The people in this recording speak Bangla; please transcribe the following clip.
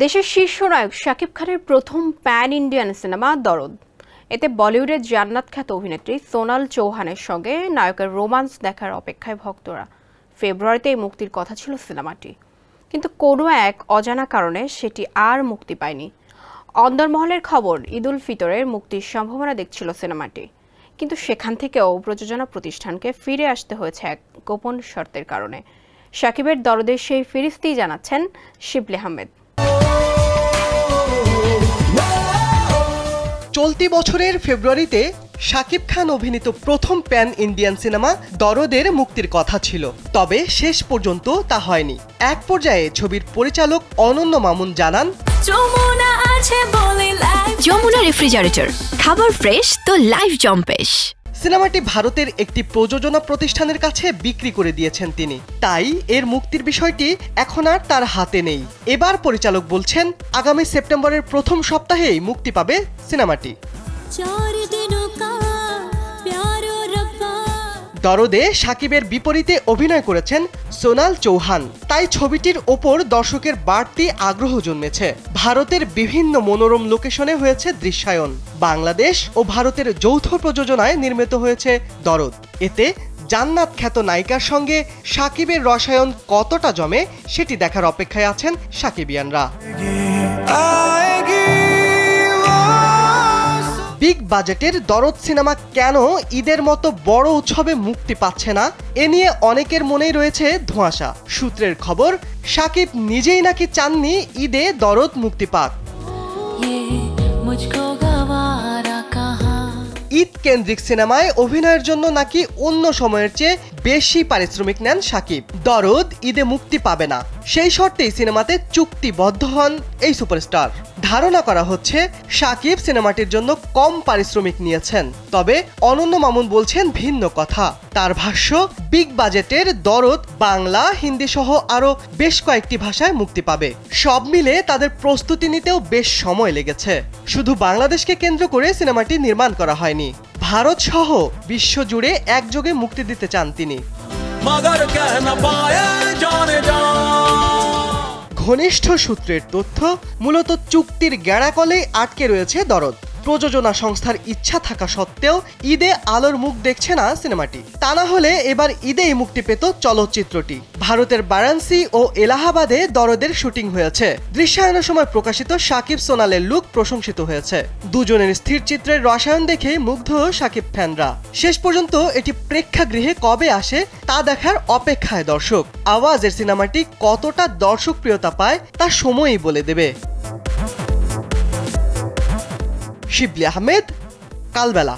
দেশের শীর্ষ নায়ক শাকিব খানের প্রথম প্যান ইন্ডিয়ান সিনেমা দরদ। এতে বলিউডের জান্নাত খ্যাত অভিনেত্রী সোনাল চৌহানের সঙ্গে নায়কের রোমান্স দেখার অপেক্ষায় ভক্তরা। ফেব্রুয়ারিতেই মুক্তির কথা ছিল সিনেমাটি, কিন্তু কোনো এক অজানা কারণে সেটি আর মুক্তি পায়নি। অন্দরমহলের খবর, ঈদ উল ফিতরের মুক্তির সম্ভাবনা দেখছিল সিনেমাটি, কিন্তু সেখান থেকেও প্রযোজনা প্রতিষ্ঠানকে ফিরে আসতে হয়েছে এক গোপন শর্তের কারণে। শাকিবের দরদের সেই ফিরিস্তি জানাচ্ছেন শিবলি আহমেদ। চলতি বছরের ফেব্রুয়ারিতে শাকিব খান অভিনীত প্রথম প্যান ইন্ডিয়ান সিনেমা দরদের মুক্তির কথা ছিল, তবে শেষ পর্যন্ত তা হয়নি। এক পর্যায়ে ছবির পরিচালক অনন্য মামুন জানান, যমুনা রেফ্রিজারেটর, খাবার ফ্রেশ তো লাইফ জম্পেশ। সিনেমাটি ভারতের একটি প্রযোজনা প্রতিষ্ঠানের কাছে বিক্রি করে দিয়েছেন তিনি, তাই এর মুক্তির বিষয়টি এখন আর তার হাতে নেই। এবার পরিচালক বলছেন আগামী সেপ্টেম্বরের প্রথম সপ্তাহেই মুক্তি পাবে সিনেমাটি। দরদে শাকিবের বিপরীতে অভিনয় করেছেন সোনাল চৌহান, তাই ছবিটির ওপর দর্শকের বাড়তি আগ্রহ জন্মেছে। ভারতের বিভিন্ন মনোরম লোকেশনে হয়েছে দৃশ্যায়ন। বাংলাদেশ ও ভারতের যৌথ প্রযোজনায় নির্মিত হয়েছে দরদ। এতে জান্নাত খ্যাত নায়িকার সঙ্গে শাকিবের রসায়ন কতটা জমে সেটি দেখার অপেক্ষায় আছেন শাকিবিয়ানরা। বিগ বাজেটের দরদ সিনেমা কেন ঈদের মতো বড় উৎসবে মুক্তি পাচ্ছে না, এ নিয়ে অনেকের মনেই রয়েছে ধোঁয়াশা। সূত্রের খবর, শাকিব নিজেই নাকি চাননি ঈদে দরদ মুক্তি পাক। ঈদ কেন্দ্রিক সিনেমায় অভিনয়ের জন্য নাকি অন্য সময়ের চেয়ে বেশি পারিশ্রমিক নেন শাকিব। দরদ ঈদে মুক্তি পাবে না, সেই শর্তেই সিনেমাতে চুক্তিবদ্ধ হন এই সুপারস্টার। ধারণা করা হচ্ছে শাকিব সিনেমাটির জন্য কম পারিশ্রমিক নিয়েছেন, তবে অনন্য মামুন বলছেন ভিন্ন কথা। তার ভাষ্য, বিগ বাজেটের দরদ বাংলা, হিন্দি সহ আরো বেশ কয়েকটি ভাষায় মুক্তি পাবে। সব মিলে তাদের প্রস্তুতি নিতেও বেশ সময় লেগেছে। শুধু বাংলাদেশকে কেন্দ্র করে সিনেমাটি নির্মাণ করা হয়নি, ভারত সহ বিশ্বজুড়ে একযোগে মুক্তি দিতে চান তিনি। ঘনিষ্ঠ সূত্রের তথ্য, মূলত চুক্তির গ্যাড়াকলেই আটকে রয়েছে দরদ। প্রযোজনা সংস্থার ইচ্ছা থাকা সত্ত্বেও ঈদে আলোর মুখ দেখছে না সিনেমাটি। তা না হলে এবার ঈদেই মুক্তি পেত চলচ্চিত্রটি। ভারতের বারাণসী ও এলাহাবাদে দরদের শুটিং হয়েছে। দৃশ্যায়নের সময় প্রকাশিত শাকিব সোনালের লুক প্রশংসিত হয়েছে। দুজনের স্থির চিত্রের রসায়ন দেখে মুগ্ধ শাকিব ফ্যানরা। শেষ পর্যন্ত এটি প্রেক্ষাগৃহে কবে আসে তা দেখার অপেক্ষায় দর্শক। আওয়াজের সিনেমাটি কতটা দর্শকপ্রিয়তা পায় তা সময়ই বলে দেবে। শিবলি আহমেদ, কালবেলা।